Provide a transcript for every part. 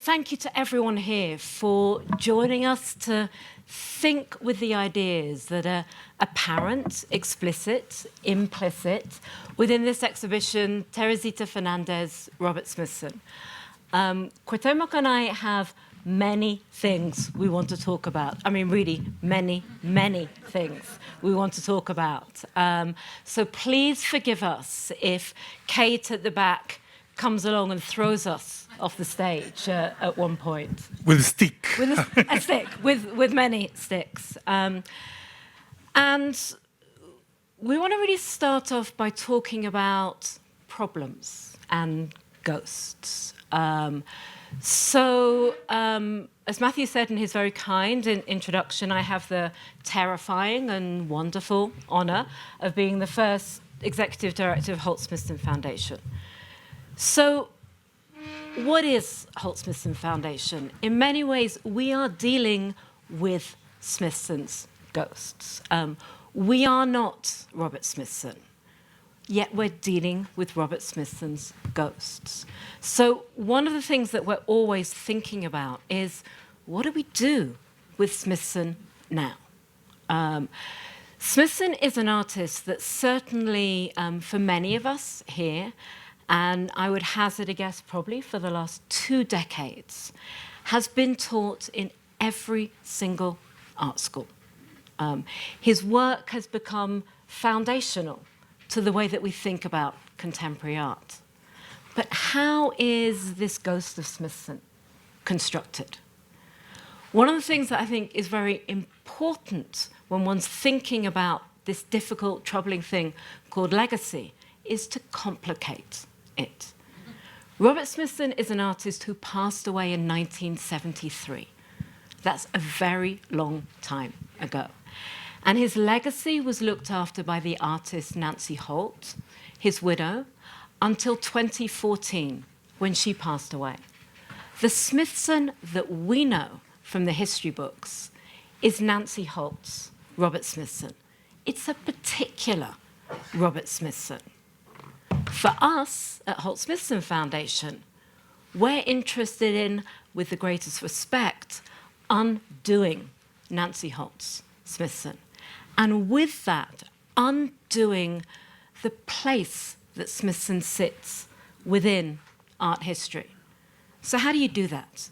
thank you to everyone here for joining us to think with the ideas that are apparent, explicit, implicit within this exhibition, Teresita Fernandez, Robert Smithson. Cuauhtemoc and I have many things we want to talk about. I mean, really, many, many things we want to talk about. So please forgive us if Kate at the back comes along and throws us off the stage at one point. With a stick. With a stick, with many sticks. And we want to really start off by talking about problems and ghosts. As Matthew said in his very kind introduction, I have the terrifying and wonderful honour of being the first executive director of Holt Smithson Foundation. So, what is Holt Smithson Foundation? In many ways, we are dealing with Smithson's ghosts. We are not Robert Smithson, yet we're dealing with Robert Smithson's ghosts. So one of the things that we're always thinking about is, what do we do with Smithson now? Smithson is an artist that certainly, for many of us here, and I would hazard a guess probably for the last 2 decades, has been taught in every single art school. His work has become foundational to the way that we think about contemporary art. But how is this ghost of Smithson constructed? One of the things that I think is very important when one's thinking about this difficult, troubling thing called legacy is to complicate it. Robert Smithson is an artist who passed away in 1973. That's a very long time ago. And his legacy was looked after by the artist Nancy Holt, his widow, until 2014, when she passed away. The Smithson that we know from the history books is Nancy Holt's Robert Smithson. It's a particular Robert Smithson. For us at Holt Smithson Foundation, we're interested in, with the greatest respect, undoing Nancy Holt's Smithson. And with that, undoing the place that Smithson sits within art history. So how do you do that?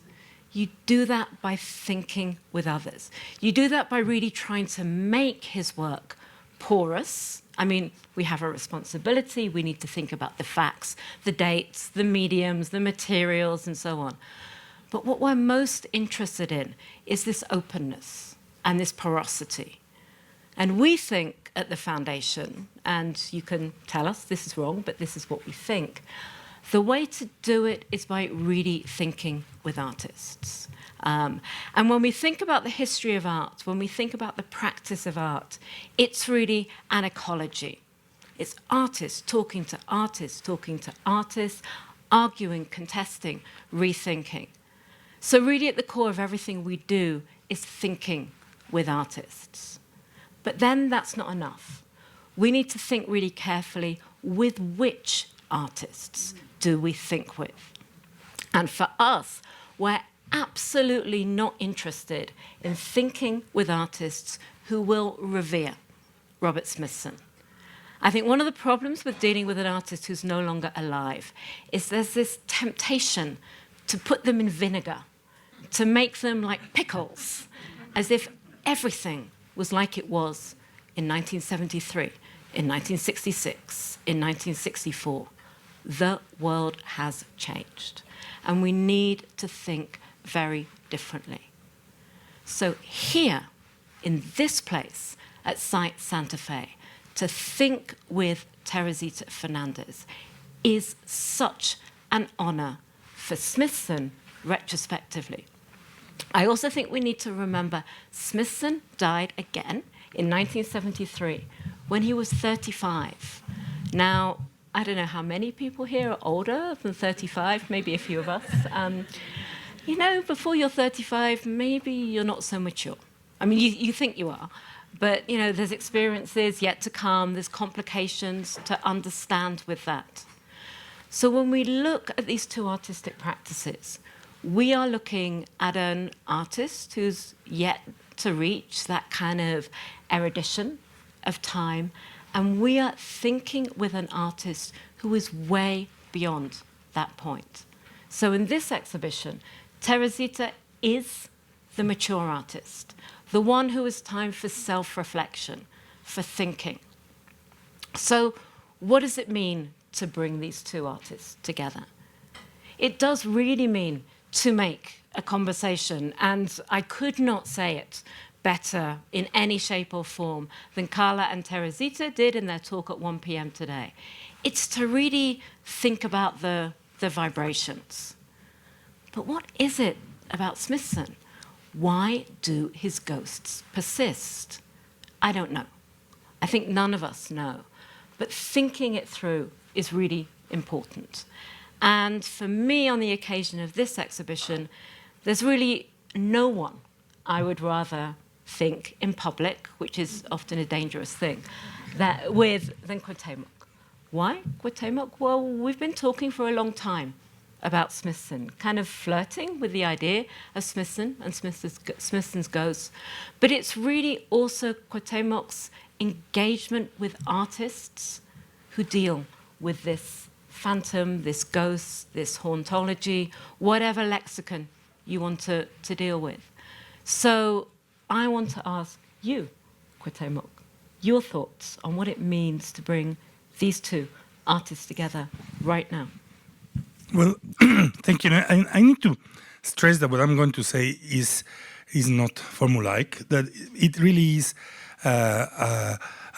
You do that by thinking with others. You do that by really trying to make his work porous. I mean, we have a responsibility. We need to think about the facts, the dates, the mediums, the materials, and so on. But what we're most interested in is this openness and this porosity. And we think at the foundation, and you can tell us this is wrong, but this is what we think, the way to do it is by really thinking with artists. And when we think about the history of art, when we think about the practice of art, it's really an ecology. It's artists talking to artists, arguing, contesting, rethinking. So really at the core of everything we do is thinking with artists. But then that's not enough. We need to think really carefully with which artists do we think with. And for us, we're absolutely not interested in thinking with artists who will revere Robert Smithson. I think one of the problems with dealing with an artist who's no longer alive is there's this temptation to put them in vinegar, to make them like pickles, as if everything was like it was in 1973, in 1966, in 1964. The world has changed, and we need to think very differently. So here, in this place at Site Santa Fe, to think with Teresita Fernandez is such an honor for Smithson retrospectively. I also think we need to remember Smithson died again in 1973 when he was 35. Now, I don't know how many people here are older than 35, maybe a few of us. You know, before you're 35, maybe you're not so mature. I mean, you think you are, but, you know, there's experiences yet to come, there's complications to understand with that. So when we look at these two artistic practices, we are looking at an artist who's yet to reach that kind of erudition of time, and we are thinking with an artist who is way beyond that point. So in this exhibition, Teresita is the mature artist, the one who has time for self-reflection, for thinking. So what does it mean to bring these two artists together? It does really mean to make a conversation, and I could not say it better in any shape or form than Carla and Teresita did in their talk at 1 p.m. today. It's to really think about the vibrations. But what is it about Smithson? Why do his ghosts persist? I don't know. I think none of us know. But thinking it through is really important. And for me, on the occasion of this exhibition, there's really no one I would rather think in public, which is often a dangerous thing, than Cuauhtémoc. Why Cuauhtémoc? Well, we've been talking for a long time about Smithson, kind of flirting with the idea of Smithson and Smithson's ghosts. But it's really also Cuauhtémoc's engagement with artists who deal with this phantom, this ghost, this hauntology, whatever lexicon you want to deal with. So I want to ask you, Cuauhtémoc, your thoughts on what it means to bring these two artists together right now. Well, thank you. I need to stress that what I'm going to say is not formulaic, that it really is a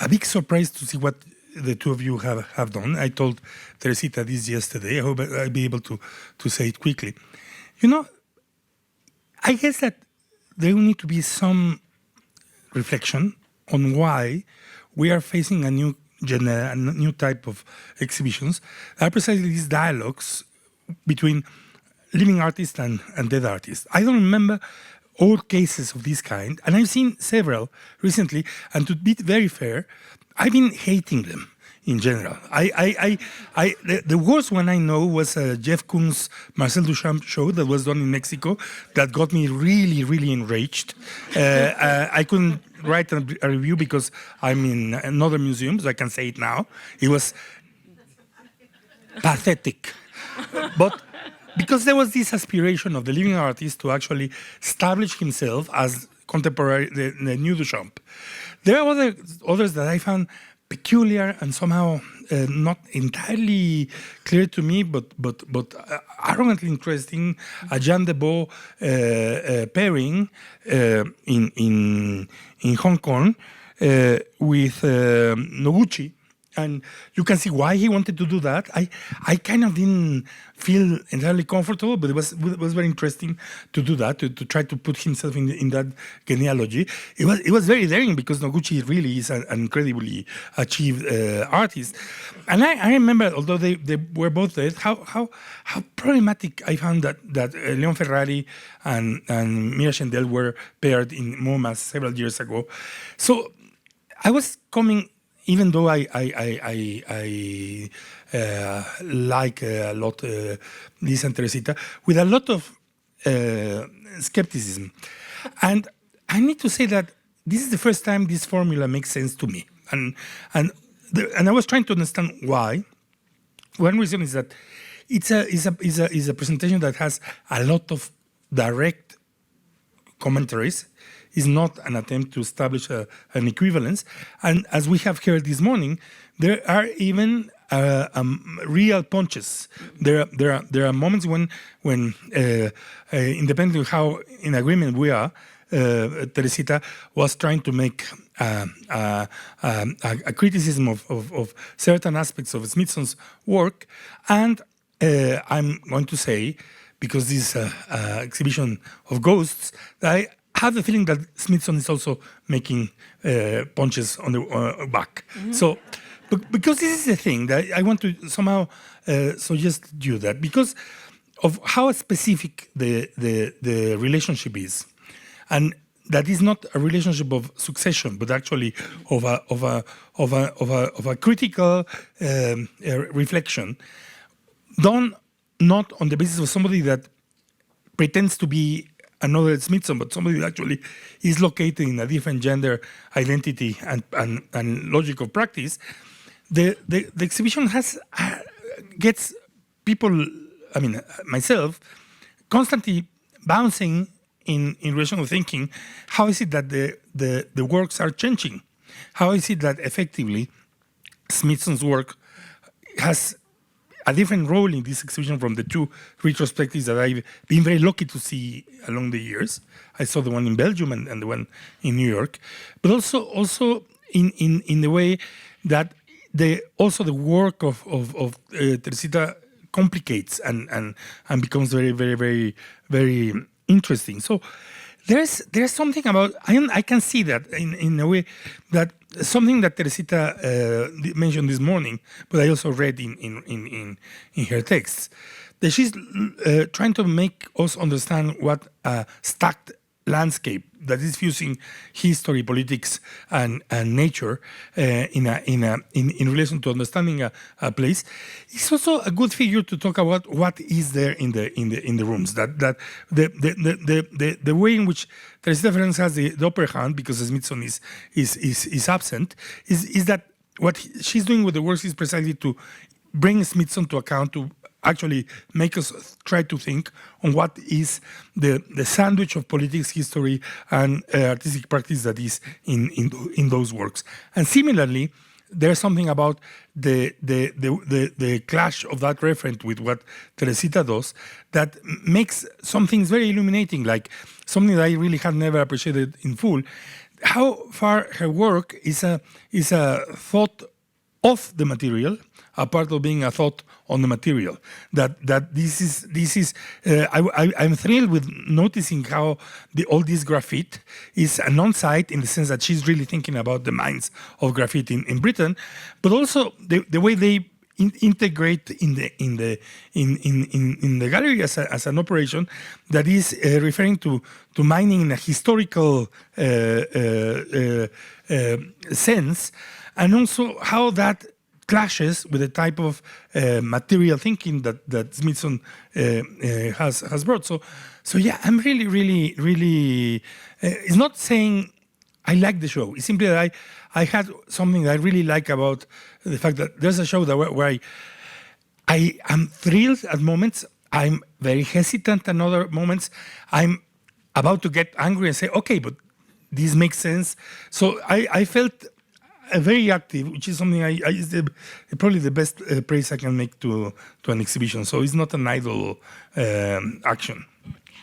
big surprise to see what the two of you have done. I told Teresita this yesterday. I hope I'll be able to say it quickly. You know, I guess that there will need to be some reflection on why we are facing a new genre, a new type of exhibitions, are precisely these dialogues between living artists and dead artists. I don't remember all cases of this kind, and I've seen several recently, and to be very fair, I've been hating them in general. The worst one I know was Jeff Koons' Marcel Duchamp show that was done in Mexico that got me really, really enraged. I couldn't write a review because I'm in another museum, so I can say it now. It was pathetic. But because there was this aspiration of the living artist to actually establish himself as contemporary, the new Duchamp. There are others that I found peculiar and somehow not entirely clear to me, but arrogantly interesting. A Jean Debout pairing in Hong Kong with Noguchi. And you can see why he wanted to do that. I kind of didn't feel entirely comfortable, but it was very interesting to do that, to try to put himself in that genealogy. It was very daring because Noguchi really is an incredibly achieved artist. And I remember, although they were both dead, how problematic I found that Leon Ferrari and Mira Schendel were paired in MoMA several years ago. So I was coming. Even though I like a lot Lisa and Teresita, with a lot of skepticism. And I need to say that this is the first time this formula makes sense to me. And I was trying to understand why. One reason is that it's a presentation that has a lot of direct commentaries. Is not an attempt to establish an equivalence. And as we have heard this morning, there are even real punches. There are moments when independently of how in agreement we are, Teresita was trying to make a criticism of certain aspects of Smithson's work. And I'm going to say, because this is an exhibition of ghosts, I have the feeling that Smithson is also making punches on the back. Mm-hmm. So, because this is the thing that I want to somehow suggest you that because of how specific the relationship is, and that is not a relationship of succession, but actually of a critical reflection, done not on the basis of somebody that pretends to be another Smithson, but somebody that actually is located in a different gender identity and logic of practice, the exhibition gets people, I mean, myself, constantly bouncing in relation to thinking, how is it that the works are changing? How is it that effectively Smithson's work has a different role in this exhibition from the two retrospectives that I've been very lucky to see along the years? I saw the one in Belgium and the one in New York, but also in the way that the work of Teresita complicates and becomes very, very, very, very interesting. So there's something about, I can see that in a way that something that Teresita mentioned this morning, but I also read in her texts, that she's trying to make us understand what a stacked landscape that is fusing history, politics, and nature in relation to understanding a place. It's also a good figure to talk about what is there in the rooms. That the way in which Teresita Fernández has the upper hand, because Smithson is absent, is that what she's doing with the works is precisely to bring Smithson to account, to actually make us try to think on what is the sandwich of politics, history, and artistic practice that is in those works. And similarly, there's something about the clash of that referent with what Teresita does that makes some things very illuminating, like something that I really had never appreciated in full, how far her work is a thought of the material, a part of being a thought on the material. That this is I'm thrilled with noticing how all this graffiti is a non-site in the sense that she's really thinking about the minds of graffiti in Britain, but also the way they integrate in the gallery as an operation that is referring to mining in a historical sense, and also how that clashes with the type of material thinking that Smithson has brought. So yeah, I'm really. It's not saying I like the show. It's simply that I had something that I really like about the fact that there's a show that where I am thrilled at moments. I'm very hesitant at other moments. I'm about to get angry and say, okay, but this makes sense. So I felt very active, which is something is probably the best praise I can make to an exhibition. So it's not an idle action.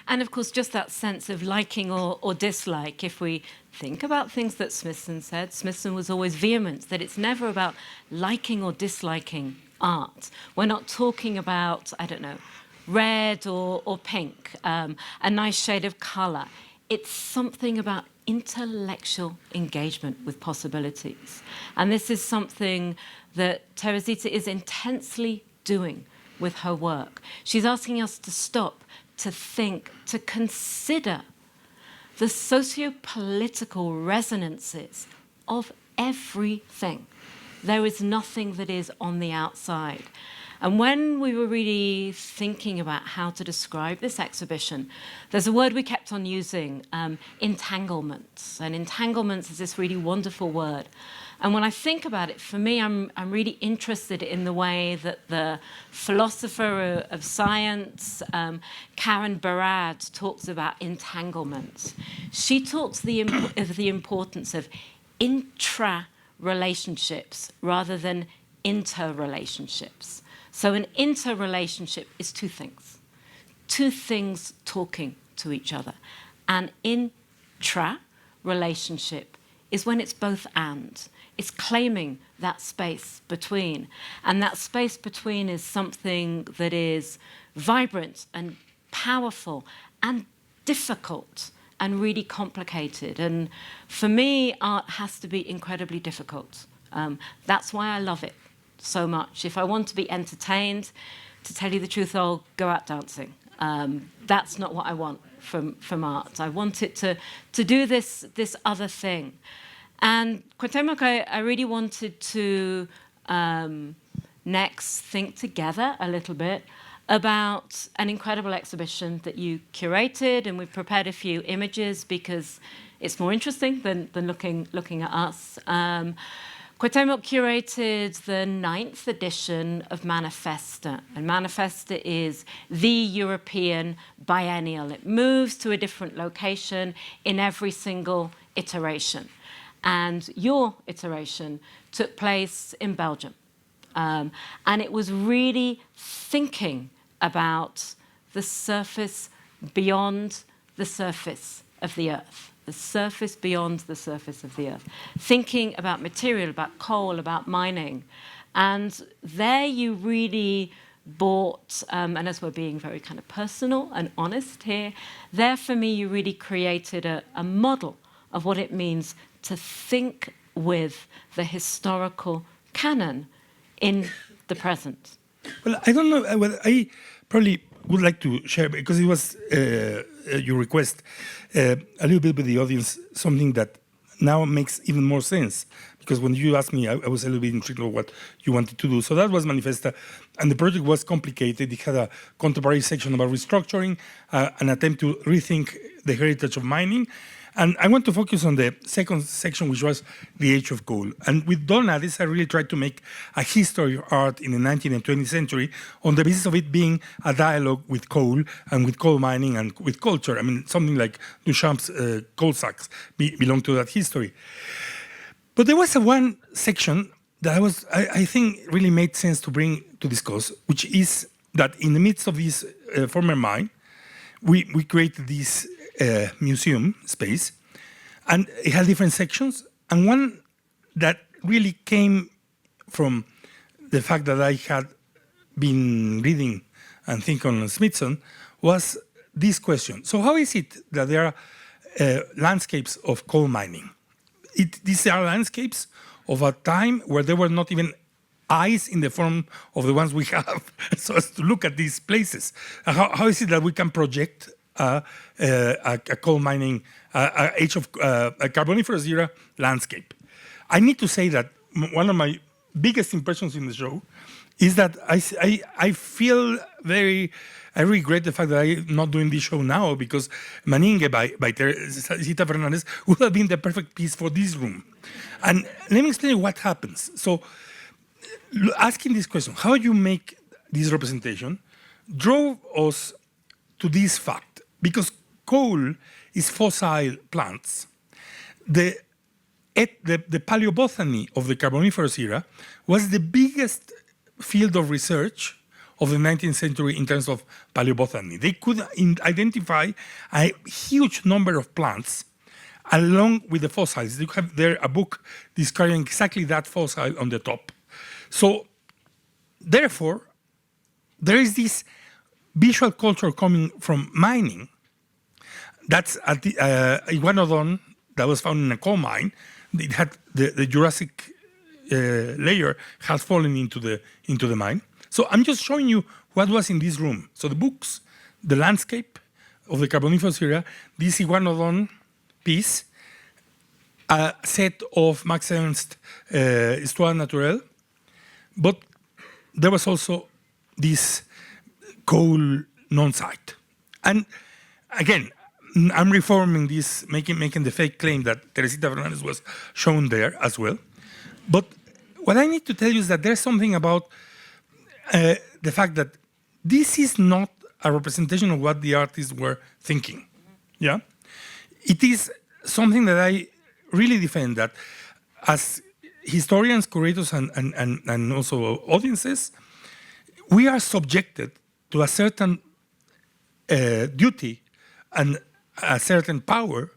And of course, just that sense of liking or dislike. If we think about things that Smithson said, Smithson was always vehement that it's never about liking or disliking art. We're not talking about, I don't know, red or pink, a nice shade of color. It's something about intellectual engagement with possibilities. And this is something that Teresita is intensely doing with her work. She's asking us to stop, to think, to consider the socio-political resonances of everything. There is nothing that is on the outside. And when we were really thinking about how to describe this exhibition, there's a word we kept on using, entanglements. And entanglements is this really wonderful word. And when I think about it, for me, I'm really interested in the way that the philosopher of science, Karen Barad, talks about entanglements. She talks of the importance of intra-relationships rather than interrelationships. So an interrelationship is two things talking to each other. An intra-relationship is when it's both and. It's claiming that space between. And that space between is something that is vibrant and powerful and difficult and really complicated. And for me, art has to be incredibly difficult. That's why I love it so much. If I want to be entertained, to tell you the truth, I'll go out dancing. That's not what I want from art. I want it to do this other thing. And Cuauhtémoc, I really wanted to next think together a little bit about an incredible exhibition that you curated, and we've prepared a few images because it's more interesting than looking at us. Cuauhtémoc curated the 9th edition of Manifesta, and Manifesta is the European biennial. It moves to a different location in every single iteration. And your iteration took place in Belgium. And it was really thinking about the surface beyond the surface of the earth. The surface beyond the surface of the earth, thinking about material, about coal, about mining. And there you really bought, and as we're being very kind of personal and honest here, there for me you really created a model of what it means to think with the historical canon in the present. Well, I don't know. Well, I probably would like to share, because it was your request, a little bit with the audience, something that now makes even more sense. Because when you asked me, I was a little bit intrigued of what you wanted to do. So that was Manifesta, and the project was complicated. It had a contemporary section about restructuring, an attempt to rethink the heritage of mining. And I want to focus on the second section, which was the age of coal. And with Donna, I really tried to make a history of art in the 19th and 20th century on the basis of it being a dialogue with coal and with coal mining and with culture. I mean, something like Duchamp's coal sacks belong to that history. But there was one section that I think really made sense to bring to discuss, which is that in the midst of this former mine, we created this museum space, and it had different sections. And one that really came from the fact that I had been reading and thinking on Smithson was this question. So how is it that there are landscapes of coal mining? These are landscapes of a time where there were not even eyes in the form of the ones we have, so as to look at these places. How is it that we can project a coal mining, age of a Carboniferous era landscape? I need to say that one of my biggest impressions in the show is that I feel I regret the fact that I'm not doing this show now, because Maningue by Teresita Fernandez would have been the perfect piece for this room. And let me explain what happens. So asking this question, how you make this representation, drove us to this fact. Because coal is fossil plants, the paleobotany of the Carboniferous era was the biggest field of research of the 19th century in terms of paleobotany. They could identify a huge number of plants along with the fossils. You have there a book describing exactly that fossil on the top. So, therefore, there is this visual culture coming from mining. That's at the Iguanodon that was found in a coal mine. It had the Jurassic layer had fallen into the mine. So I'm just showing you what was in this room. So the books, the landscape of the Carboniferous era, this Iguanodon piece, a set of Max Ernst Histoire Naturelle, but there was also this coal non-site. And again, I'm reforming this, making the fake claim that Teresita Fernandez was shown there as well. But what I need to tell you is that there's something about the fact that this is not a representation of what the artists were thinking. Yeah, it is something that I really defend, that as historians, curators, and also audiences, we are subjected to a certain duty and a certain power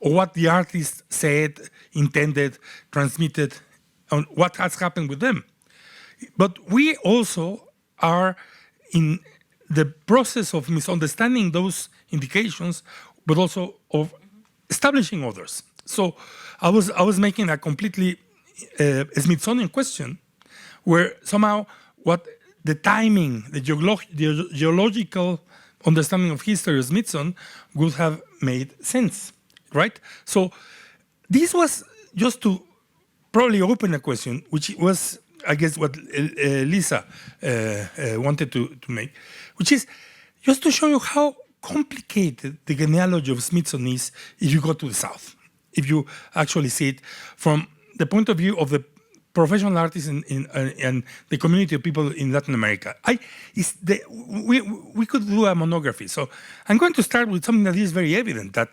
of what the artist said, intended, transmitted, and what has happened with them. But we also are in the process of misunderstanding those indications, but also of establishing others. So I was making a completely Smithsonian question, where somehow what the timing, the geological understanding of history of Smithson would have made sense, right? So this was just to probably open a question, which was I guess, what Lisa wanted to make, which is just to show you how complicated the genealogy of Smithson is if you go to the South, if you actually see it from the point of view of the professional artists and the community of people in Latin America. We could do a monography. So I'm going to start with something that is very evident, that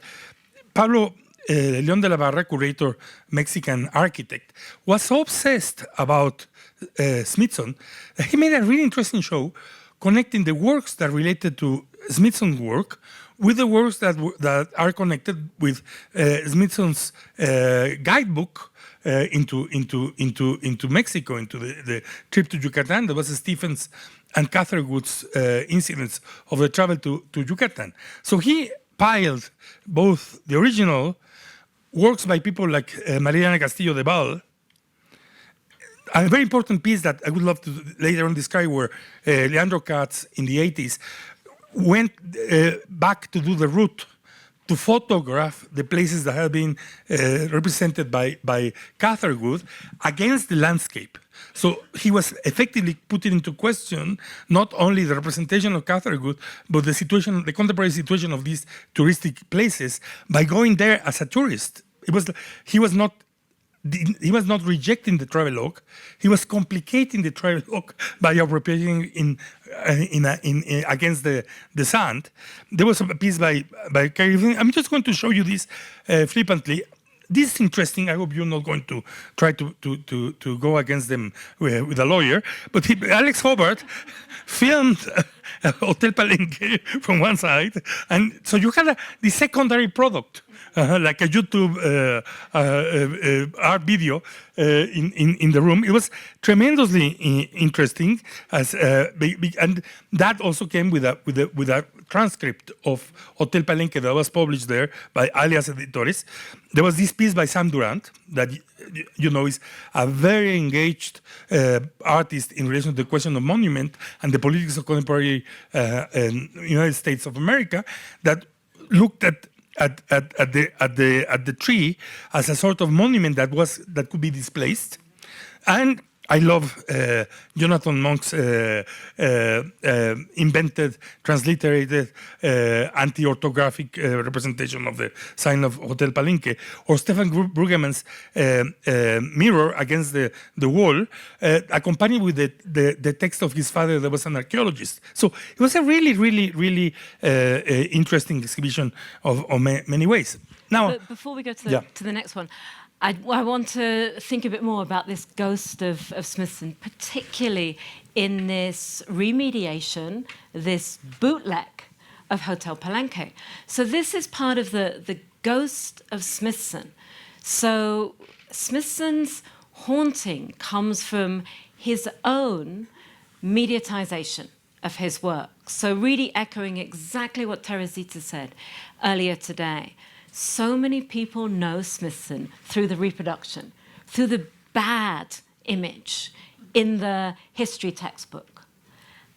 Pablo León de la Barra, curator, Mexican architect, was so obsessed about Smithson that he made a really interesting show connecting the works that related to Smithson's work with the works that are connected with Smithson's guidebook into Mexico, into the trip to Yucatan. There was Stephens and Catherwood's incidents of the travel to Yucatan. So he piled both the original works by people like Mariana Castillo de Val, a very important piece that I would love to later on describe, where Leandro Katz in the 80s went back to do the route to photograph the places that had been represented by Catherwood against the landscape. So he was effectively putting into question not only the representation of Catherwood, but the contemporary situation of these touristic places by going there as a tourist. He was not rejecting the travelogue. He was complicating the travelogue by appropriating against the sand. There was a piece by Carrie. I'm just going to show you this flippantly. This is interesting. I hope you're not going to try to go against them with a lawyer. But Alex Hobart filmed Hotel Palenque from one side, and so you had the secondary product. Like a YouTube art video in the room. It was tremendously interesting, and that also came with a transcript of Hotel Palenque that was published there by Alias Editores. There was this piece by Sam Durant that is a very engaged artist in relation to the question of monument and the politics of contemporary United States of America, that looked at the tree as a sort of monument that could be displaced. And I love Jonathan Monk's invented, transliterated, anti-orthographic representation of the sign of Hotel Palenque, or Stefan Brueggemann's mirror against the wall, accompanied with the text of his father that was an archaeologist. So it was a really, really, really interesting exhibition of many ways. Now, but before we go to the next one, I want to think a bit more about this ghost of Smithson, particularly in this remediation, this bootleg of Hotel Palenque. So this is part of the ghost of Smithson. So Smithson's haunting comes from his own mediatization of his work. So really echoing exactly what Teresita said earlier today. So many people know Smithson through the reproduction, through the bad image in the history textbook.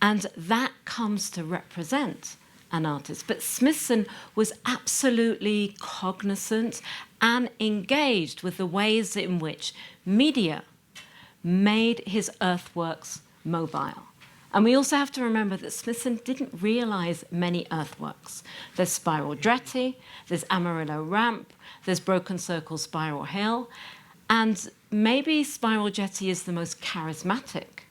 And that comes to represent an artist. But Smithson was absolutely cognizant and engaged with the ways in which media made his earthworks mobile. And we also have to remember that Smithson didn't realize many earthworks. There's Spiral Jetty, there's Amarillo Ramp, there's Broken Circle Spiral Hill, and maybe Spiral Jetty is the most charismatic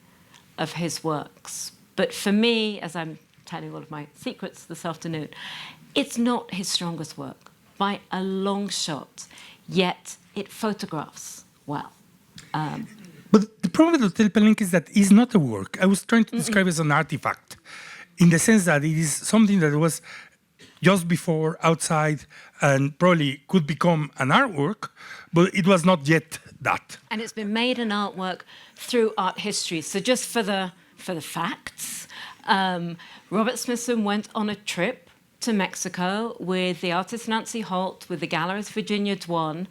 of his works. But for me, as I'm telling all of my secrets this afternoon, it's not his strongest work by a long shot, yet it photographs well. But the problem with Hotel Palenque is that it's not a work. I was trying to describe it as an artifact, in the sense that it is something that was just before, outside, and probably could become an artwork, but it was not yet that. And it's been made an artwork through art history. So just for the facts, Robert Smithson went on a trip to Mexico with the artist Nancy Holt, with the gallerist Virginia Dwan,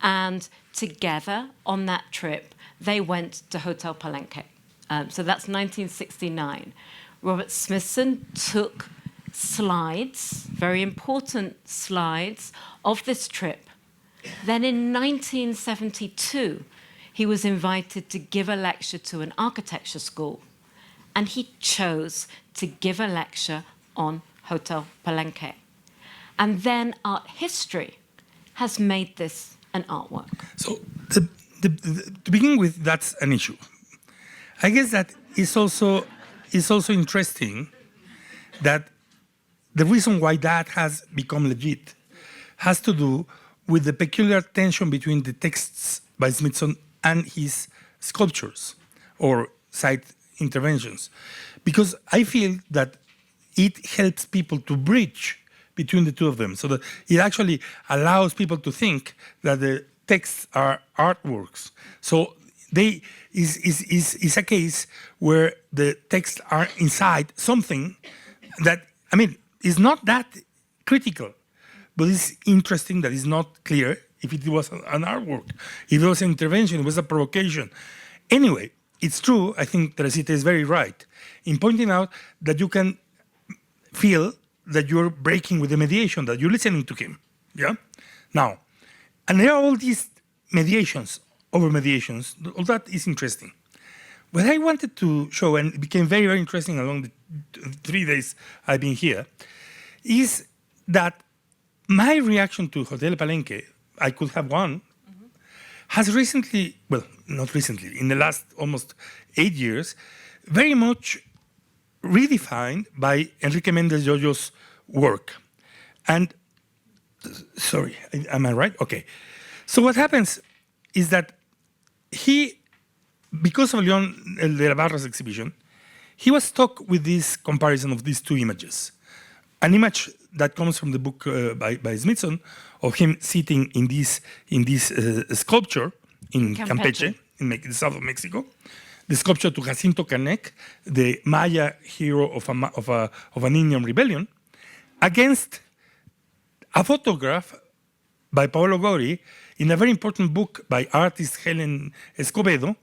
and together on that trip, they went to Hotel Palenque. So that's 1969. Robert Smithson took slides, very important slides, of this trip. Then in 1972, he was invited to give a lecture to an architecture school, and he chose to give a lecture on Hotel Palenque. And then art history has made this an artwork. So to begin with, that's an issue. I guess that is also interesting that the reason why that has become legit has to do with the peculiar tension between the texts by Smithson and his sculptures or site interventions. Because I feel that it helps people to bridge between the two of them, so that it actually allows people to think that the texts are artworks. So they is a case where the texts are inside something that, I mean, is not that critical, but it's interesting that it's not clear if it was an artwork, if it was an intervention, it was a provocation. Anyway, it's true, I think Teresita is very right in pointing out that you can feel that you're breaking with the mediation, that you're listening to him, yeah? Now, and there are all these mediations, over mediations, all that is interesting. What I wanted to show, and it became very, very interesting along the 3 days I've been here, is that my reaction to Hotel Palenque, I could have one, has recently, well, not recently, in the last almost 8 years, very much redefined by Enrique Méndez Yoyo's work. And, sorry, am I right? Okay. So what happens is that he, because of León de la Barra's exhibition, he was stuck with this comparison of these two images. An image that comes from the book by Smithson of him sitting in this sculpture in Campeche, in the south of Mexico, the sculpture to Jacinto Canec, the Maya hero of an Indian rebellion, against a photograph by Paolo Gori in a very important book by artist Helen Escobedo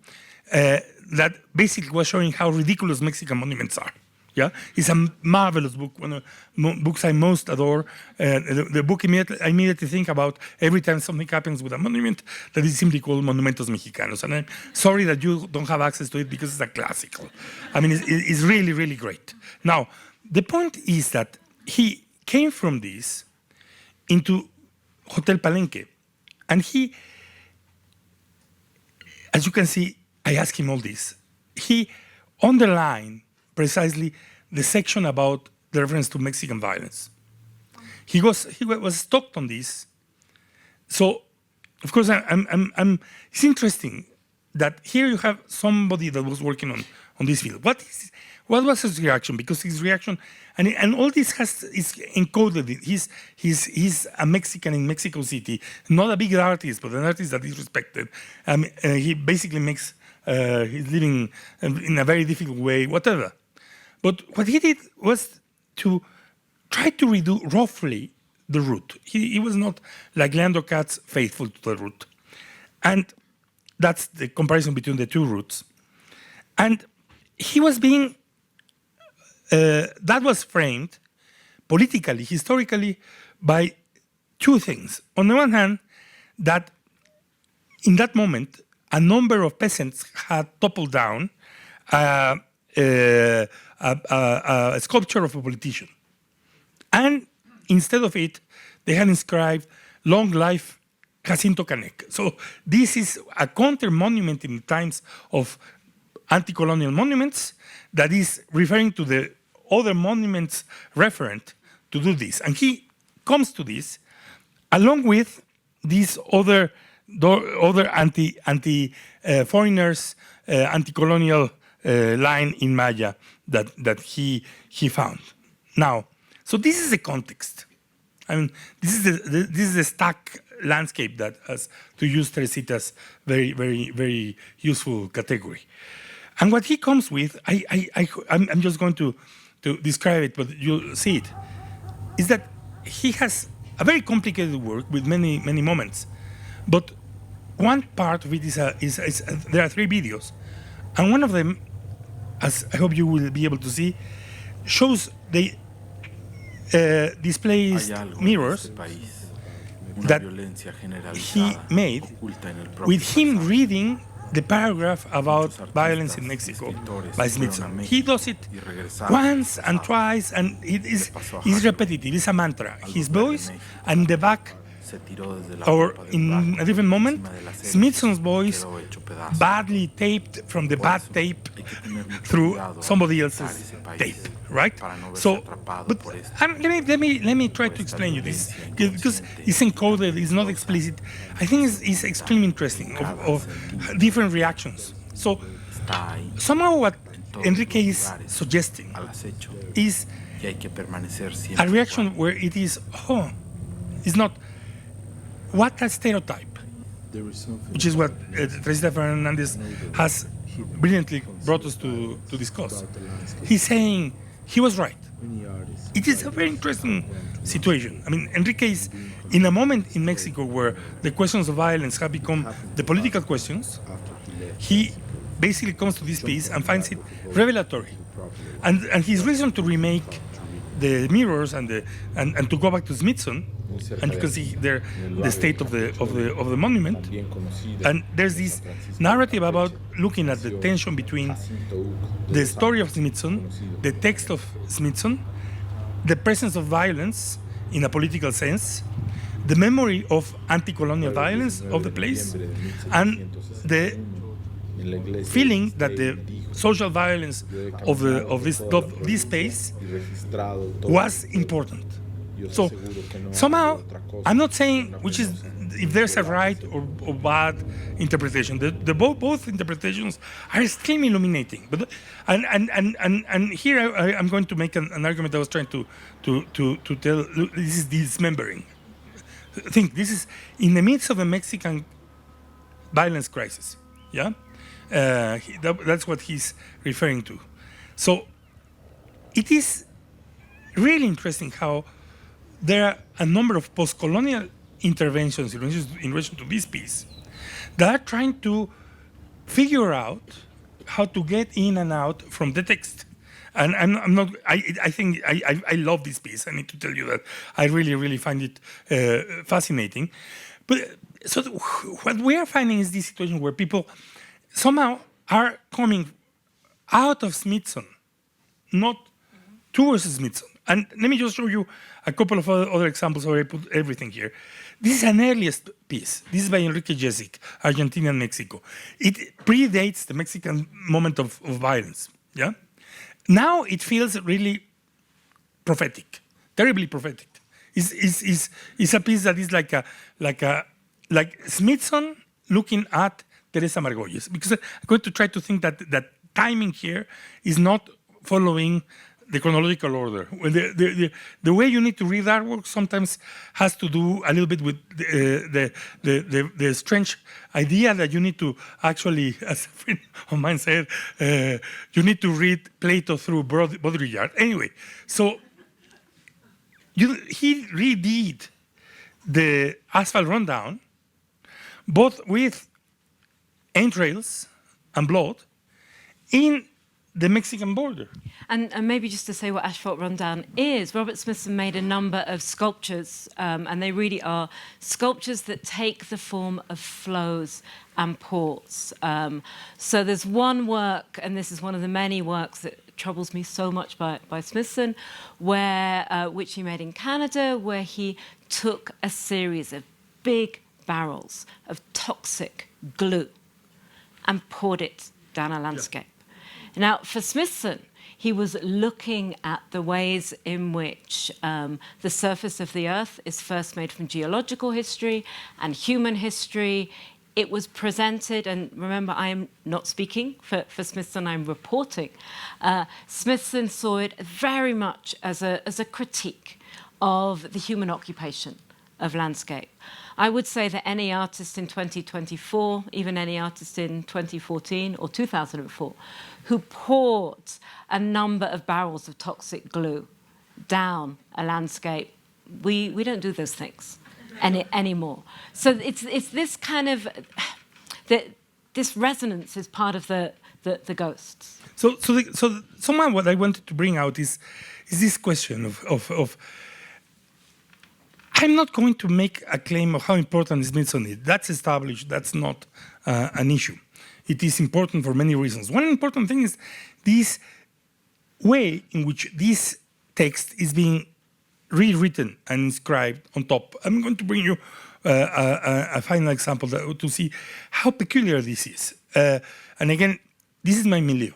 that basically was showing how ridiculous Mexican monuments are. Yeah, it's a marvelous book, one of the books I most adore. The book I immediately think about every time something happens with a monument that is simply called Monumentos Mexicanos. And I'm sorry that you don't have access to it because it's a classical. I mean, it's really, really great. Now, the point is that he came from this into Hotel Palenque. And he, as you can see, I asked him all this. He underlined precisely the section about the reference to Mexican violence. He was stuck on this. So, of course, it's interesting that here you have somebody that was working on this field. What was his reaction? Because his reaction, and all this is encoded. He's a Mexican in Mexico City, not a big artist, but an artist that is respected. He basically makes his living in a very difficult way, whatever. But what he did was to try to redo roughly the root. He was not like Leandro Katz, faithful to the root. And that's the comparison between the two roots. And he was being, that was framed politically, historically, by two things. On the one hand, that in that moment, a number of peasants had toppled down a sculpture of a politician. And instead of it, they had inscribed, "Long life, Jacinto Canec." So this is a counter-monument in times of anti-colonial monuments that is referring to the other monuments referent to do this. And he comes to this along with these other anti-foreigners, anti-colonial line in Maya that he found. Now, so this is the context. I mean, this is the stack landscape that has, to use Teresita's very, very, very useful category. And what he comes with, I'm just going to describe it, but you'll see it, is that he has a very complicated work with many, many moments. But one part of it is there are 3 videos. And one of them, as I hope you will be able to see, shows the displays mirrors that he made with him reading the paragraph about violence in Mexico by Smithson. He does it once and twice, and it is repetitive. It's a mantra. His voice, and in the back, or in a different moment, Smithson's voice badly taped from the bad tape through somebody else's tape, right? So, but let me try to explain you this, because it's encoded, it's not explicit. I think it's extremely interesting of different reactions. So somehow what Enrique is suggesting is a reaction where it is, it's not, what a stereotype, which is what Teresita Fernandez has brilliantly brought us to discuss. He's saying he was right. It is a very interesting situation. I mean, Enrique is in a moment in Mexico where the questions of violence have become the political questions. He basically comes to this piece and finds it revelatory. And his reason to remake the mirrors and to go back to Smithson, and you can see there the state of the monument. And there's this narrative about looking at the tension between the story of Smithson, the text of Smithson, the presence of violence in a political sense, the memory of anti-colonial violence of the place, and the feeling that the social violence of this space was important. So somehow, I'm not saying which is if there's a right or bad interpretation. Both interpretations are extremely illuminating. But and here I'm going to make an argument I was trying to tell. Look, this is dismembering. Think this is in the midst of a Mexican violence crisis. Yeah, that's what he's referring to. So it is really interesting how there are a number of post-colonial interventions in relation to this piece that are trying to figure out how to get in and out from the text. And I'm not. I think I love this piece. I need to tell you that I really find it fascinating. But so what we are finding is this situation where people somehow are coming out of Smithson, not towards Smithson. And let me just show you a couple of other examples where I put everything here. This is an earliest piece. This is by Enrique Jessic, Argentina and Mexico. It predates the Mexican moment of violence. Yeah. Now it feels really prophetic, terribly prophetic. It's a piece that is like Smithson looking at Teresa Margolles, because I'm going to try to think that timing here is not following the chronological order. The way you need to read artwork sometimes has to do a little bit with the strange idea that you need to actually, as a friend of mine said, you need to read Plato through Baudrillard. Anyway, so he redid the Asphalt Rundown, both with entrails and blood, in the Mexican border. And maybe just to say what Asphalt Rundown is, Robert Smithson made a number of sculptures, and they really are sculptures that take the form of flows and ports. So there's one work, and this is one of the many works that troubles me so much by Smithson, which he made in Canada, where he took a series of big barrels of toxic glue and poured it down a landscape. Now, for Smithson, he was looking at the ways in which the surface of the Earth is first made from geological history and human history. It was presented, and remember, I am not speaking for Smithson, I'm reporting. Smithson saw it very much as a critique of the human occupation of landscape. I would say that any artist in 2024, even any artist in 2014 or 2004, who poured a number of barrels of toxic glue down a landscape, we don't do those things anymore. So it's this kind of this resonance is part of the ghosts. So somehow what I wanted to bring out is this question of I'm not going to make a claim of how important Smithson is. That's established. That's not an issue. It is important for many reasons. One important thing is this way in which this text is being rewritten and inscribed on top. I'm going to bring you a final example to see how peculiar this is. And again, this is my milieu.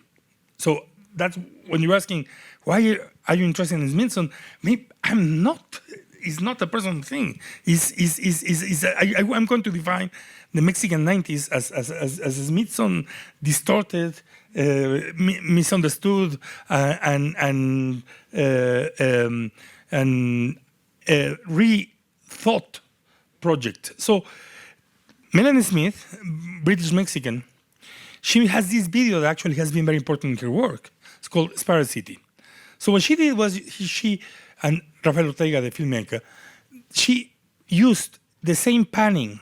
So that's when you're asking, why are you interested in Smithson? Maybe I'm not. It's not a personal thing. I'm going to define the Mexican 90s as Smithson distorted, misunderstood, and rethought project. So Melanie Smith, British Mexican, she has this video that actually has been very important in her work. It's called Spiral City. So what she did was she and Rafael Ortega, the filmmaker, she used the same panning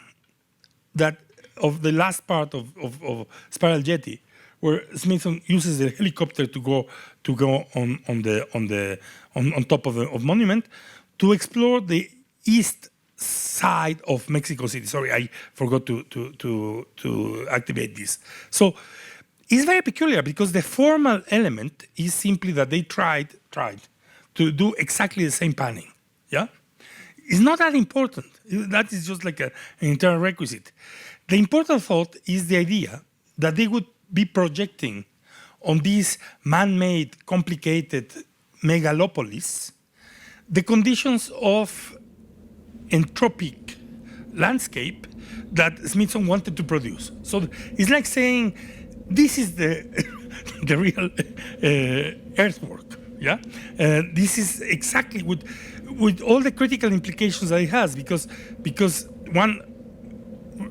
that of the last part of Spiral Jetty, where Smithson uses the helicopter to go on top of monument to explore the east side of Mexico City. Sorry, I forgot to activate this. So it's very peculiar because the formal element is simply that they tried to do exactly the same panning. Yeah, it's not that important. That is just like an internal requisite. The important thought is the idea that they would be projecting on this man-made, complicated megalopolis the conditions of entropic landscape that Smithson wanted to produce. So it's like saying, this is the the real earthwork. Yeah, this is exactly with all the critical implications that it has, because one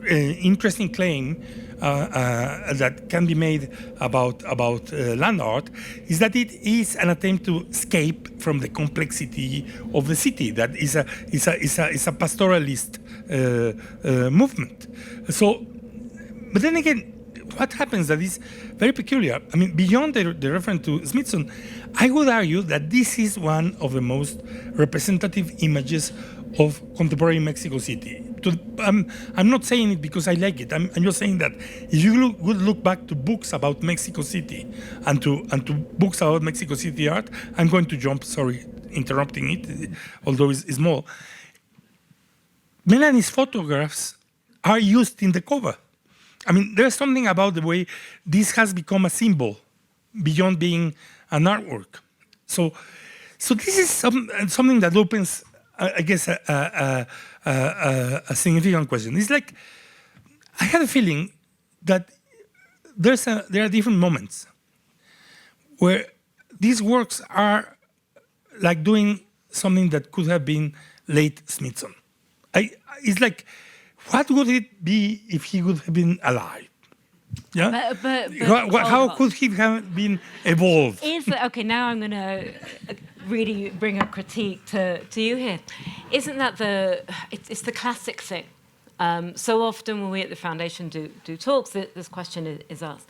interesting claim that can be made about land art is that it is an attempt to escape from the complexity of the city. That is a pastoralist movement. So, but then again, what happens that is very peculiar. I mean, beyond the reference to Smithson, I would argue that this is one of the most representative images of contemporary Mexico City. I'm not saying it because I like it. I'm just saying that if you would look back to books about Mexico City and to books about Mexico City art, I'm going to jump. Sorry, interrupting it, although it's small. Melanie's photographs are used in the cover. I mean, there's something about the way this has become a symbol beyond being an artwork. So this is something that opens, I guess, a significant question. It's like, I have a feeling that there are different moments where these works are like doing something that could have been late Smithson. It's like, what would it be if he would have been alive? Yeah. But how could he have been evolved? Okay, now I'm going to really bring a critique to you here. Isn't that it's the classic thing? So often when we at the Foundation do talks, this question is asked.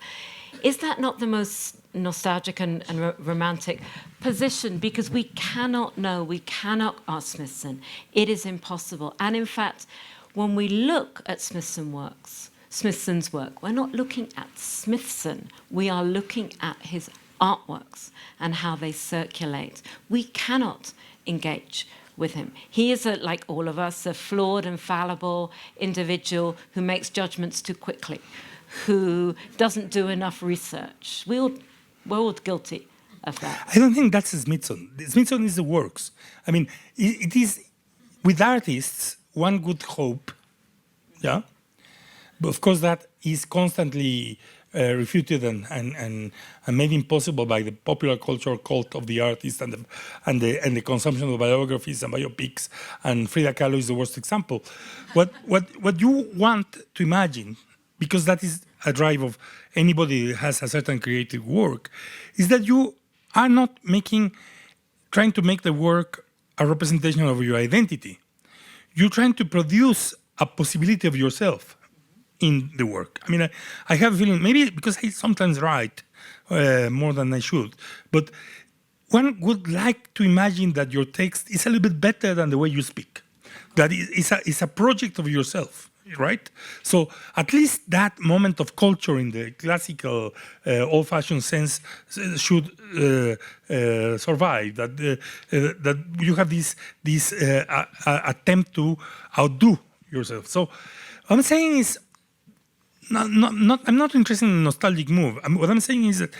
Is that not the most nostalgic and romantic position? Because we cannot know, we cannot ask Smithson. It is impossible. And in fact, when we look at Smithson's work, we're not looking at Smithson. We are looking at his artworks and how they circulate. We cannot engage with him. He is, like all of us, a flawed and fallible individual who makes judgments too quickly, who doesn't do enough research. We're all guilty of that. I don't think that's Smithson. Smithson is the works. I mean, it is, with artists, one would hope, yeah? But of course that is constantly refuted and made impossible by the popular culture cult of the artist and the consumption of biographies and biopics, and Frida Kahlo is the worst example. What you want to imagine, because that is a drive of anybody who has a certain creative work, is that you are not trying to make the work a representation of your identity. You're trying to produce a possibility of yourself in the work. I mean, I have a feeling, maybe because I sometimes write more than I should, but one would like to imagine that your text is a little bit better than the way you speak. that is a project of yourself, right? So at least that moment of culture in the classical old-fashioned sense should survive. That you have this attempt to outdo yourself. So what I'm saying is, I'm not interested in a nostalgic move. What I'm saying is that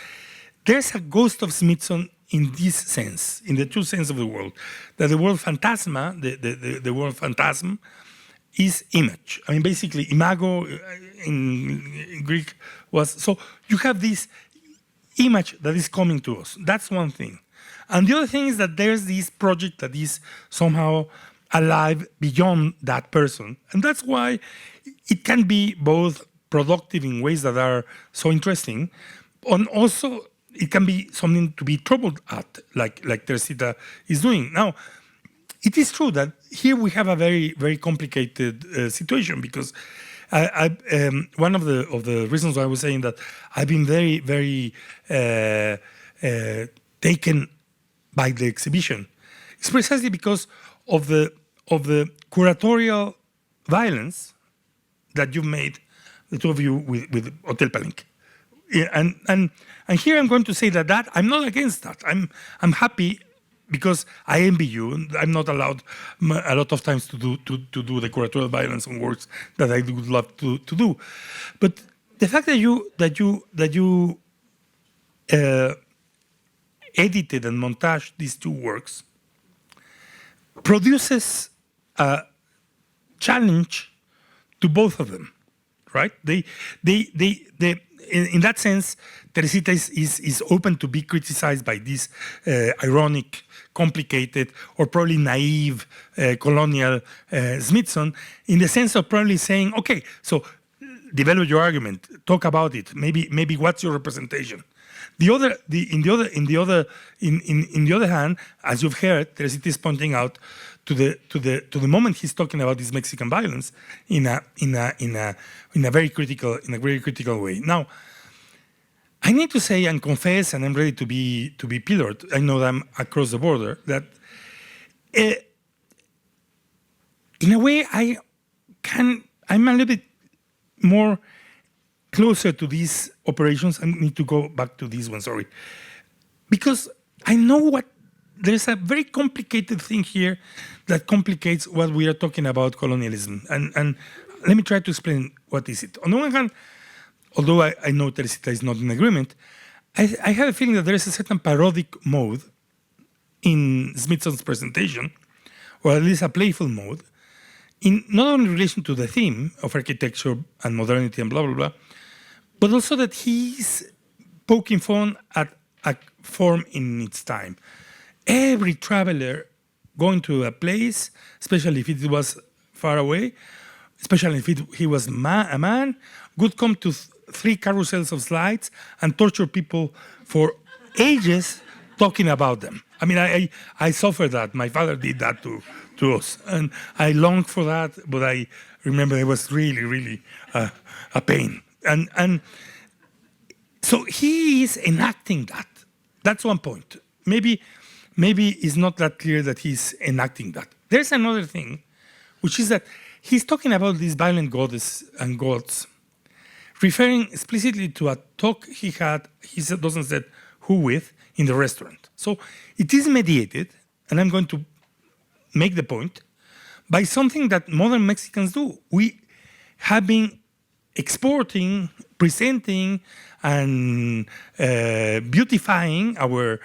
there's a ghost of Smithson in this sense, in the true sense of the world, that the word phantasma, the word phantasm, is image. I mean, basically, imago in Greek was, so you have this image that is coming to us. That's one thing. And the other thing is that there's this project that is somehow alive beyond that person. And that's why it can be both productive in ways that are so interesting, and also it can be something to be troubled at, like Teresita is doing. Now, it is true that here we have a very, very complicated situation, because one of the reasons why I was saying that I've been very, very taken by the exhibition is precisely because of the curatorial violence that you've made, the two of you, with Hotel Palenque. Yeah, and here I'm going to say that I'm not against that. I'm happy, because I envy you. I'm not allowed a lot of times to do the curatorial violence on works that I would love to do. But the fact that you edited and montaged these two works produces a challenge to both of them, right? They in that sense, Teresita is open to be criticized by this ironic, complicated, or probably naive colonial Smithson, in the sense of probably saying, okay, so develop your argument, talk about it. Maybe what's your representation? On the other hand, as you've heard, Teresita is pointing out to the moment he's talking about this Mexican violence in a very critical way. Now, I need to say and confess, and I'm ready to be pillared. I know that I'm across the border. That in a way I'm a little bit more closer to these operations. I need to go back to this one. Sorry, because I know there's a very complicated thing here that complicates what we are talking about colonialism. And let me try to explain what is it. On the one hand, although I know Teresita is not in agreement, I have a feeling that there is a certain parodic mode in Smithson's presentation, or at least a playful mode, in not only relation to the theme of architecture and modernity and blah, blah, blah, but also that he's poking fun at a form in its time. Every traveler going to a place, especially if it was far away, especially if he was a man, would come to 3 carousels of slides and torture people for ages talking about them. I mean, I suffered that. My father did that to us. And I longed for that, but I remember it was really, really a pain. And so he is enacting that. That's one point. Maybe it's not that clear that he's enacting that. There's another thing, which is that he's talking about these violent goddesses and gods, referring explicitly to a talk he had, he doesn't say who with, in the restaurant. So it is mediated, and I'm going to make the point, by something that modern Mexicans do. We have been exporting, presenting, and beautifying our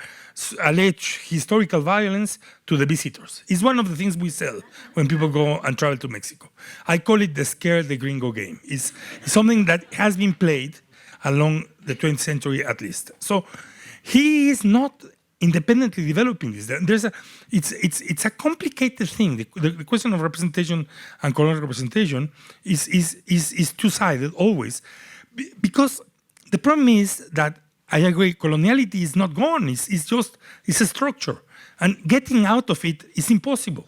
alleged historical violence to the visitors. It's one of the things we sell when people go and travel to Mexico. I call it the scare the gringo game. It's something that has been played along the 20th century at least. So he is not independently developing this. It's a complicated thing. The question of representation and colonial representation is two-sided always, because the problem is that I agree, coloniality is not gone. It's a structure, and getting out of it is impossible.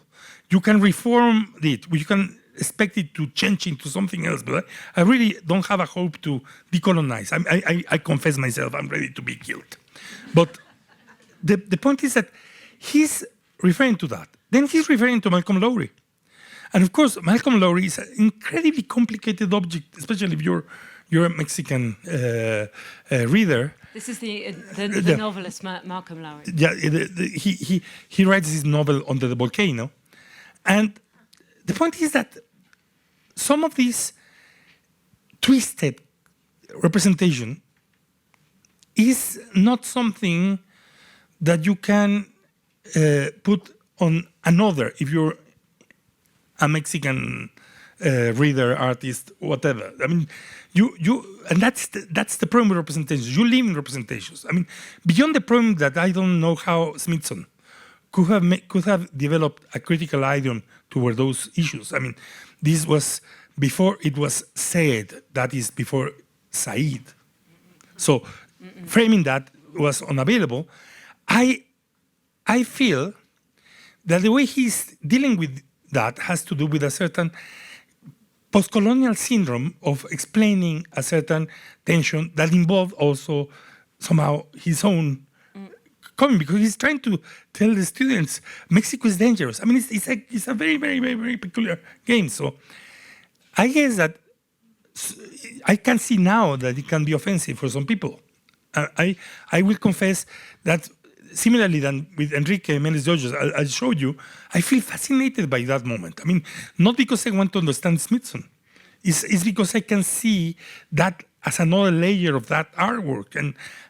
You can reform it. You can expect it to change into something else, but I really don't have a hope to decolonize. I confess myself, I'm ready to be killed. But the point is that he's referring to that. Then he's referring to Malcolm Lowry. And of course, Malcolm Lowry is an incredibly complicated object, especially if you're a Mexican reader. This is the novelist Malcolm Lowry. Yeah, he writes his novel Under the Volcano, and the point is that some of these twisted representation is not something that you can put on another if you're a Mexican reader, artist, whatever. I mean, and that's the problem with representations. You live in representations. I mean, beyond the problem that I don't know how Smithson could have developed a critical idiom toward those issues. I mean, this was before it was said. That is before Said. So framing that was unavailable. I feel that the way he's dealing with that has to do with a certain post-colonial syndrome of explaining a certain tension that involved also somehow his own coming, because he's trying to tell the students Mexico is dangerous. I mean, it's a very, very, very, very peculiar game. So I guess that I can see now that it can be offensive for some people. I will confess that similarly than with Enrique Méndez de Hoyos, I showed you, I feel fascinated by that moment. I mean, not because I want to understand Smithson, it's because I can see that as another layer of that artwork.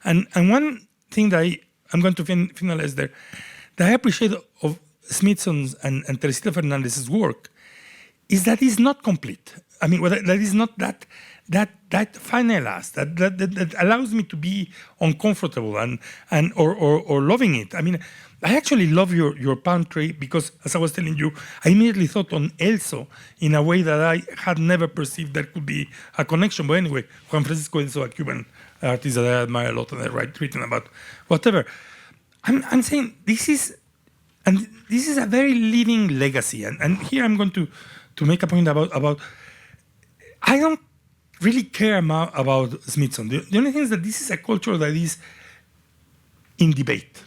And one thing that I'm going to finalize there, that I appreciate of Smithson's and Teresita Fernandez's work, is that it's not complete. I mean, that is not that finalized, that allows me to be uncomfortable or loving it. I mean, I actually love your pantry because, as I was telling you, I immediately thought on Elso in a way that I had never perceived there could be a connection. But anyway, Juan Francisco Elso, a Cuban artist that I admire a lot and I written about, whatever. I'm saying this is a very living legacy. And here I'm going to make a point about I don't really care about Smithson. The only thing is that this is a culture that is in debate.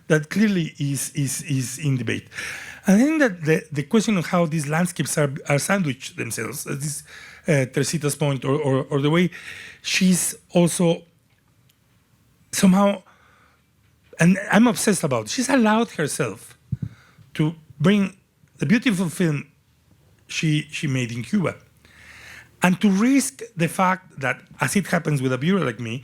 That clearly is in debate. I think that the question of how these landscapes are sandwiched themselves, this Teresita's point, or the way she's also somehow, and I'm obsessed about it, she's allowed herself to bring the beautiful film she made in Cuba, and to risk the fact that, as it happens with a viewer like me,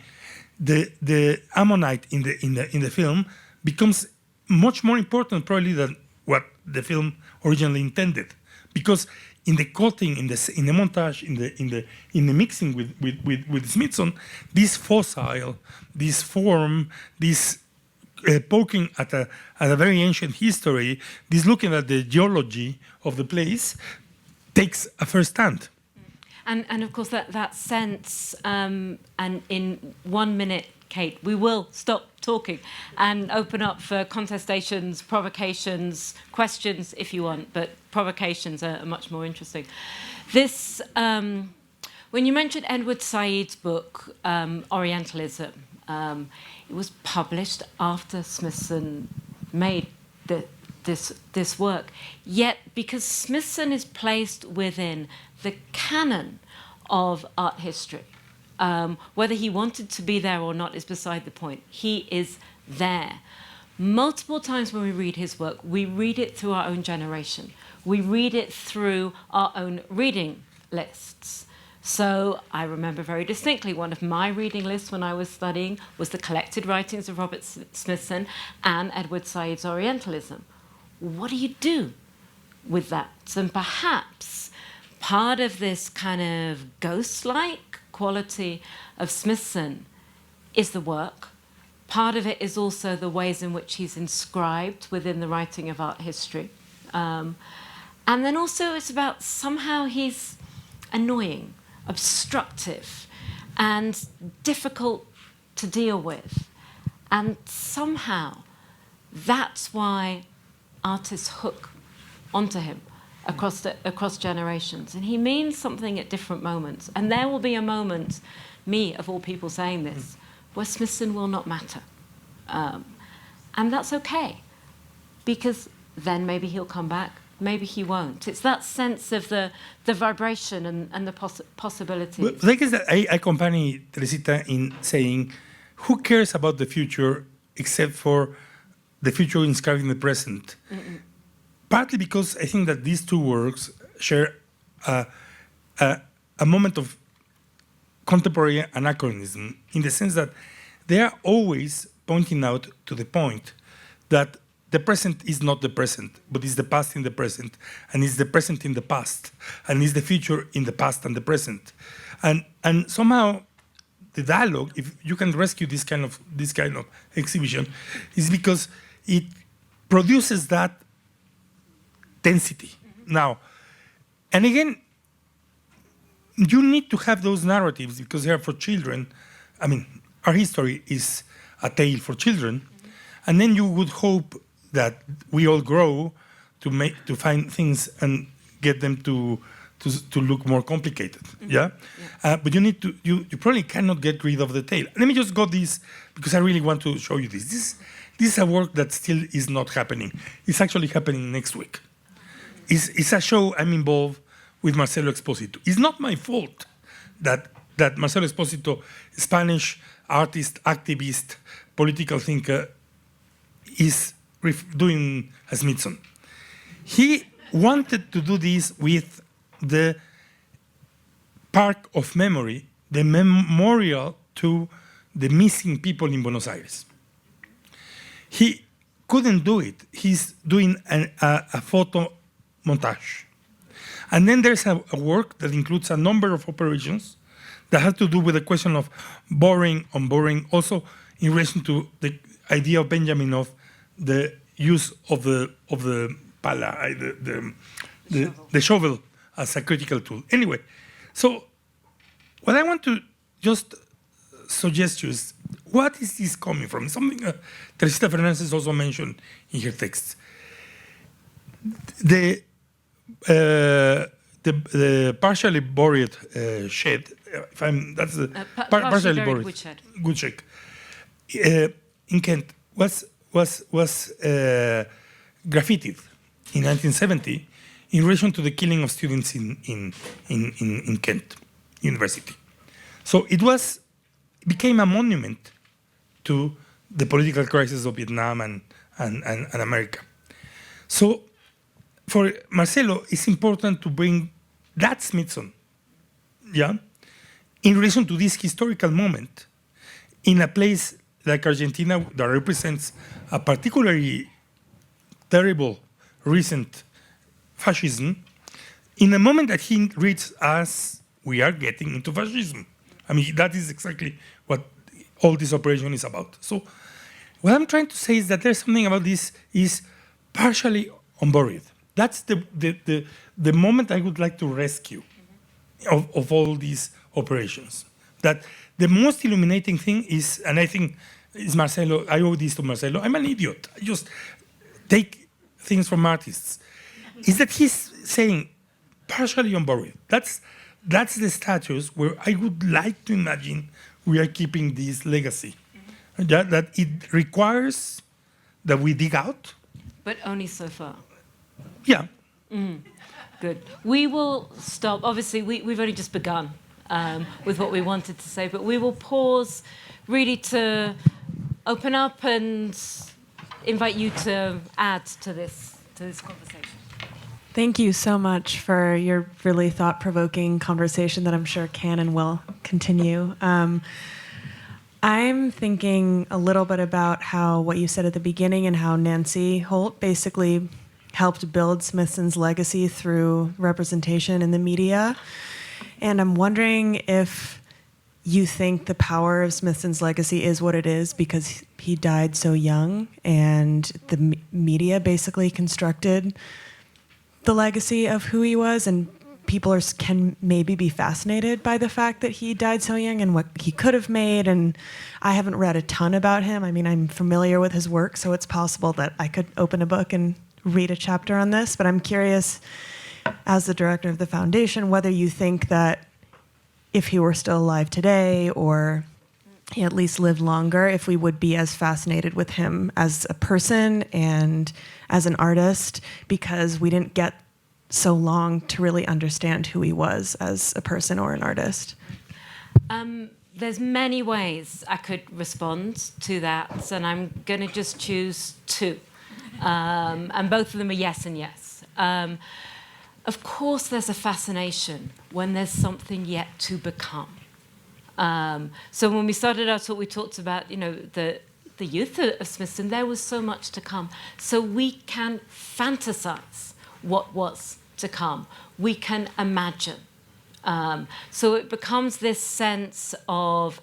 the Ammonite in the film becomes much more important probably than what the film originally intended, because in the cutting, in the montage, in the mixing with Smithson, this fossil, this form, this poking at a very ancient history, this looking at the geology of the place, takes a first stand. And of course that sense, and in 1 minute, Kate, we will stop talking and open up for contestations, provocations, questions if you want, but provocations are much more interesting. This, when you mentioned Edward Said's book, Orientalism, it was published after Smithson made this work. Yet, because Smithson is placed within the canon of art history, whether he wanted to be there or not is beside the point. He is there. Multiple times when we read his work, we read it through our own generation. We read it through our own reading lists. So I remember very distinctly one of my reading lists when I was studying was the collected writings of Robert Smithson and Edward Said's Orientalism. What do you do with that? And perhaps part of this kind of ghost-like quality of Smithson is the work. Part of it is also the ways in which he's inscribed within the writing of art history. And then also it's about somehow he's annoying, obstructive, and difficult to deal with. And somehow that's why artists hook onto him across generations. And he means something at different moments. And there will be a moment, me of all people saying this, where Smithson will not matter. And that's okay, because then maybe he'll come back maybe he won't. It's that sense of the vibration and the possibilities. But the thing is that I accompany Teresita in saying, who cares about the future except for the future inscribed in the present? Partly because I think that these two works share a moment of contemporary anachronism, in the sense that they are always pointing out to the point that the present is not the present, but is the past in the present, and is the present in the past, and is the future in the past and the present. And somehow the dialogue, if you can rescue this kind of exhibition, is because it produces that density. Now, and again, you need to have those narratives because they are for children. I mean, our history is a tale for children, and then you would hope that we all grow to find things and get them to look more complicated. Yeah. But you probably cannot get rid of the tale. Let me just go this because I really want to show you this. This is a work that still is not happening. It's actually happening next week. It's a show I'm involved with Marcelo Expósito. It's not my fault that Marcelo Expósito, Spanish artist, activist, political thinker, is doing a Smithson. He wanted to do this with the Park of Memory, the memorial to the missing people in Buenos Aires. He couldn't do it. He's doing a photo montage. And then there's a work that includes a number of operations that have to do with the question of borrowing, unborrowing, also in relation to the idea of Benjamin of the use of the pala, the shovel as a critical tool. Anyway, so what I want to just suggest to you is, what is this coming from? Something Teresita Fernandez also mentioned in her text. The partially buried shed, that's the partially buried wood shed in Kent was graffitied in 1970 in relation to the killing of students in Kent University. So it became a monument to the political crisis of Vietnam and America. So for Marcelo, it's important to bring that Smithson, in relation to this historical moment, in a place like Argentina that represents a particularly terrible recent fascism, in a moment that he reads as we are getting into fascism. I mean, that is exactly what all this operation is about. So what I'm trying to say is that there's something about this is partially unburied. That's the moment I would like to rescue of all these operations. That the most illuminating thing is, and I think is Marcelo, I owe this to Marcelo, I'm an idiot, I just take things from artists, is that he's saying partially unburied. That's the status where I would like to imagine we are keeping this legacy. That it requires that we dig out. But only so far. Yeah. Good. We will stop. Obviously, we've only just begun with what we wanted to say, but we will pause really to open up and invite you to add to this conversation. Thank you so much for your really thought-provoking conversation that I'm sure can and will continue. I'm thinking a little bit about how what you said at the beginning and how Nancy Holt basically helped build Smithson's legacy through representation in the media. And I'm wondering if you think the power of Smithson's legacy is what it is because he died so young and the media basically constructed the legacy of who he was, and people can maybe be fascinated by the fact that he died so young and what he could have made. And I haven't read a ton about him. I mean, I'm familiar with his work, so it's possible that I could open a book and read a chapter on this. But I'm curious, as the director of the foundation, whether you think that if he were still alive today or he at least lived longer, if we would be as fascinated with him as a person and as an artist, because we didn't get so long to really understand who he was as a person or an artist. There's many ways I could respond to that, and I'm going to just choose two. And both of them are yes and yes. Of course, there's a fascination when there's something yet to become. So when we started our talk, we talked about, the youth of Smithson. There was so much to come. So we can fantasize what was to come. We can imagine. So it becomes this sense of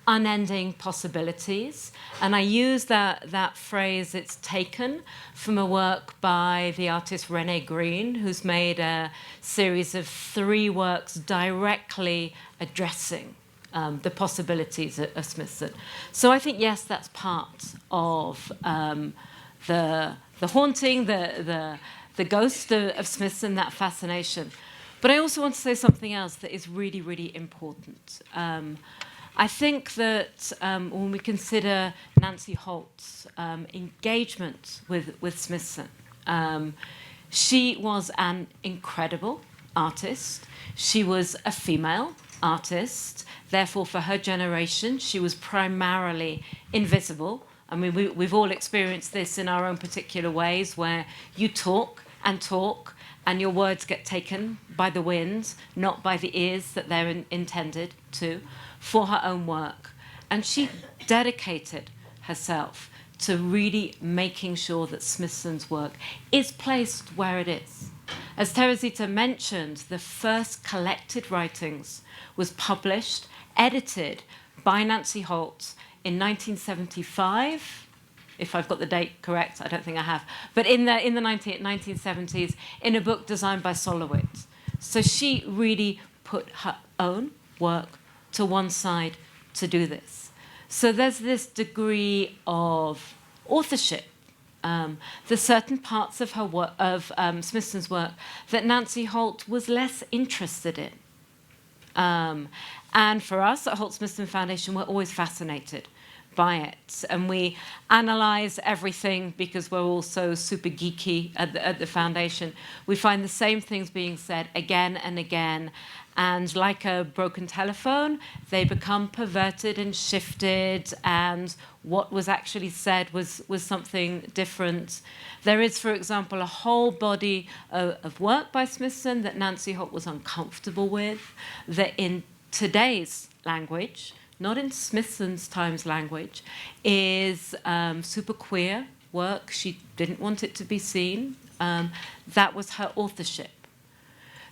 unending possibilities. And I use that phrase, it's taken from a work by the artist René Green, who's made a series of 3 works directly addressing the possibilities of Smithson. So I think, yes, that's part of the haunting, the ghost of Smithson, that fascination. But I also want to say something else that is really, really important. I think that when we consider Nancy Holt's engagement with Smithson, she was an incredible artist. She was a female artist. Therefore, for her generation, she was primarily invisible. I mean, we've all experienced this in our own particular ways, where you talk, and your words get taken by the wind, not by the ears that they're intended to, for her own work. And she dedicated herself to really making sure that Smithson's work is placed where it is. As Teresita mentioned, the first collected writings was published, edited by Nancy Holt in 1975, if I've got the date correct. I don't think I have. But in the 1970s, in a book designed by Solowitz. So she really put her own work to one side to do this. So there's this degree of authorship. There's certain parts of her work, of Smithson's work, that Nancy Holt was less interested in. And for us at Holt Smithson Foundation, we're always fascinated by it. And we analyze everything because we're all so super geeky at the foundation. We find the same things being said again and again. And like a broken telephone, they become perverted and shifted, and what was actually said was something different. There is, for example, a whole body of work by Smithson that Nancy Holt was uncomfortable with, that in today's language, not in Smithson's times language, is super queer work. She didn't want it to be seen. That was her authorship.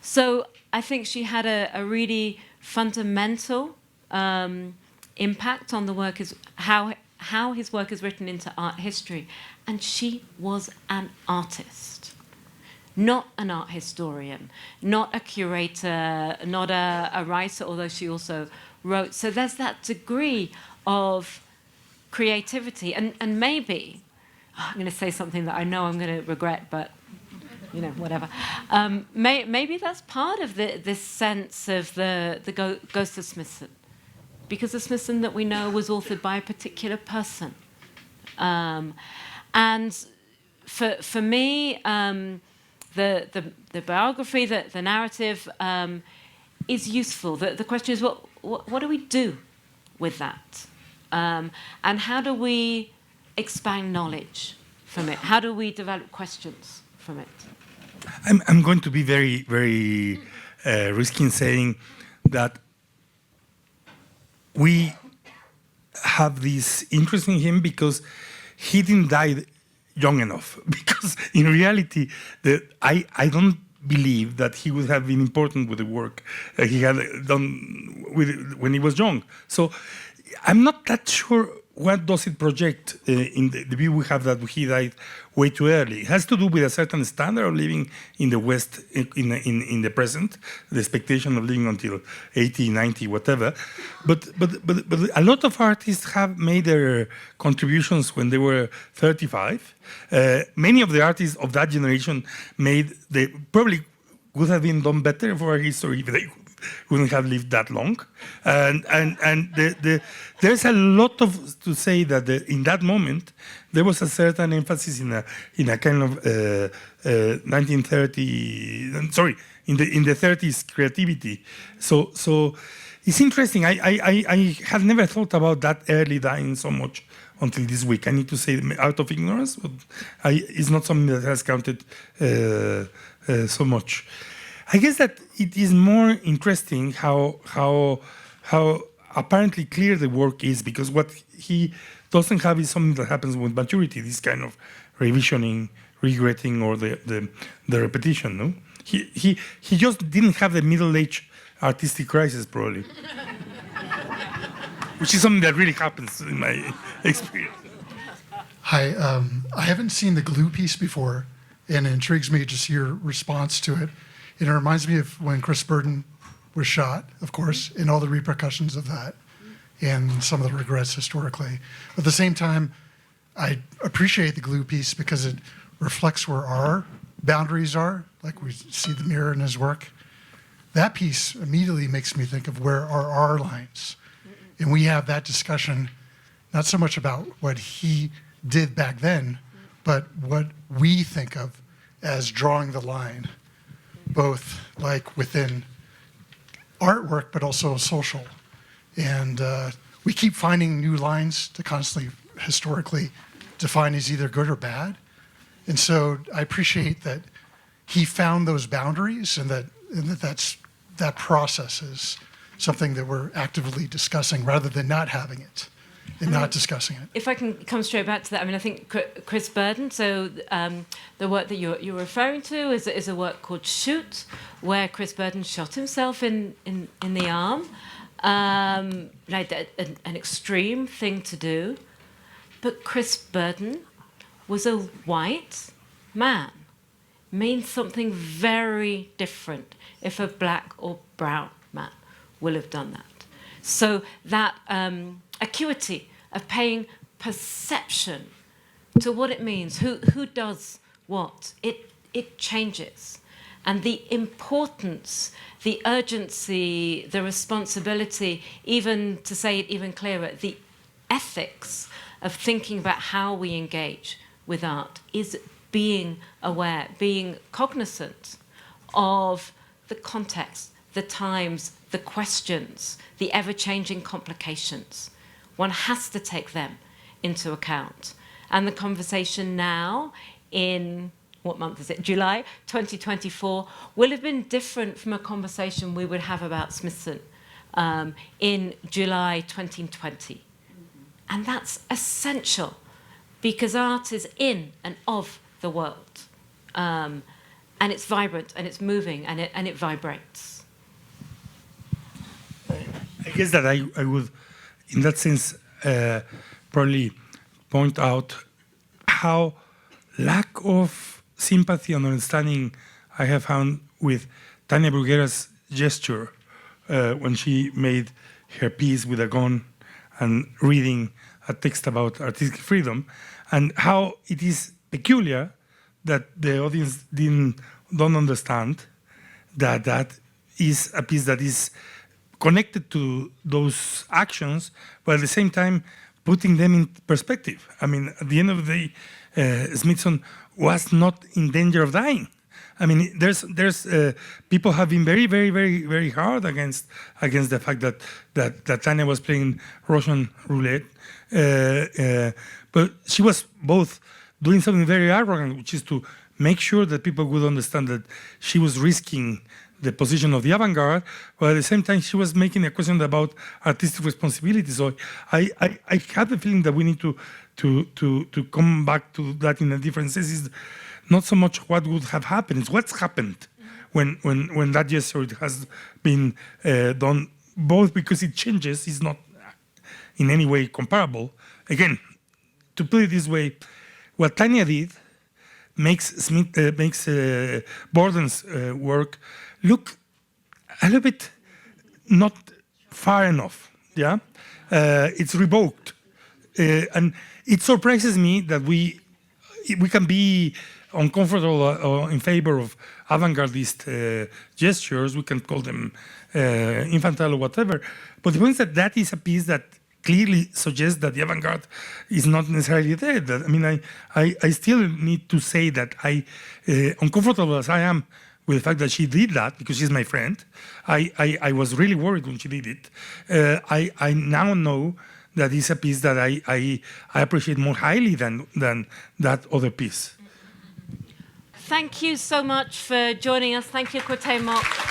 So I think she had a really fundamental impact on the work, is how his work is written into art history. And she was an artist, not an art historian, not a curator, not a writer, although she also wrote. So there's that degree of creativity. And maybe, I'm going to say something that I know I'm going to regret, but whatever. Maybe that's part of this sense of the Ghost of Smithson, because the Smithson that we know was authored by a particular person. And for me, the biography, the narrative, is useful. The question is, what do we do with that? And how do we expand knowledge from it? How do we develop questions from it? I'm going to be very, very risky in saying that we have this interest in him because he didn't die young enough. Because in reality, I don't believe that he would have been important with the work he had done when he was young. So I'm not that sure what does it project in the view we have that he died way too early. It has to do with a certain standard of living in the West in the present, the expectation of living until 80, 90, whatever. But a lot of artists have made their contributions when they were 35. Many of the artists of that generation probably would have been done better for our history wouldn't have lived that long. And there's a lot to say that in that moment there was a certain emphasis in a kind of 1930 in the 30s creativity. So it's interesting. I have never thought about that early dying so much until this week. I need to say out of ignorance, but it's not something that has counted so much. I guess that it is more interesting how apparently clear the work is, because what he doesn't have is something that happens with maturity, this kind of revisioning, regretting, or the repetition. No, he just didn't have the middle-age artistic crisis, probably, which is something that really happens in my experience. Hi, I haven't seen the glue piece before, and it intrigues me just your response to it. And it reminds me of when Chris Burden was shot, of course, and all the repercussions of that, and some of the regrets historically. At the same time, I appreciate the glue piece because it reflects where our boundaries are, like we see the mirror in his work. That piece immediately makes me think of where are our lines. And we have that discussion, not so much about what he did back then, but what we think of as drawing the line, both like within artwork, but also social. And we keep finding new lines to constantly, historically, define as either good or bad. And so I appreciate that he found those boundaries, and that process is something that we're actively discussing rather than not having it and not discussing it. If I can come straight back to that, I mean, I think Chris Burden, so the work that you're referring to is a work called Shoot, where Chris Burden shot himself in the arm. Like an extreme thing to do. But Chris Burden was a white man. Means something very different if a black or brown man will have done that. So that acuity of paying perception to what it means, who does what, it changes. And the importance, the urgency, the responsibility, even to say it even clearer, the ethics of thinking about how we engage with art is being aware, being cognizant of the context, the times, the questions, the ever-changing complications. One has to take them into account. And the conversation now in, what month is it? July 2024 will have been different from a conversation we would have about Smithson in July 2020. And that's essential because art is in and of the world. And it's vibrant and it's moving and it vibrates. I guess that I would, in that sense, probably point out how lack of sympathy and understanding I have found with Tania Bruguera's gesture when she made her piece with a gun and reading a text about artistic freedom, and how it is peculiar that the audience don't understand that that is a piece that is connected to those actions, but at the same time putting them in perspective. I mean, at the end of the day, Smithson was not in danger of dying. I mean, there's people have been very, very, very, very hard against the fact that Tania was playing Russian roulette, but she was both doing something very arrogant, which is to make sure that people would understand that she was risking the position of the avant-garde, but at the same time she was making a question about artistic responsibility. So I have the feeling that we need to come back to that in a different sense. It's not so much what would have happened, it's what's happened when that gesture has been done, both because it changes, it's not in any way comparable. Again, to put it this way, what Tania did makes Burden's work look a little bit not far enough. Yeah, it's revoked, and it surprises me that we can be uncomfortable or in favor of avant-gardist gestures. We can call them infantile or whatever. But the point is that that is a piece that clearly suggests that the avant-garde is not necessarily there. That, I mean, I still need to say that uncomfortable as I am with the fact that she did that, because she's my friend, I was really worried when she did it. I now know that it's a piece that I appreciate more highly than that other piece. Thank you so much for joining us. Thank you, Cuauhtemoc.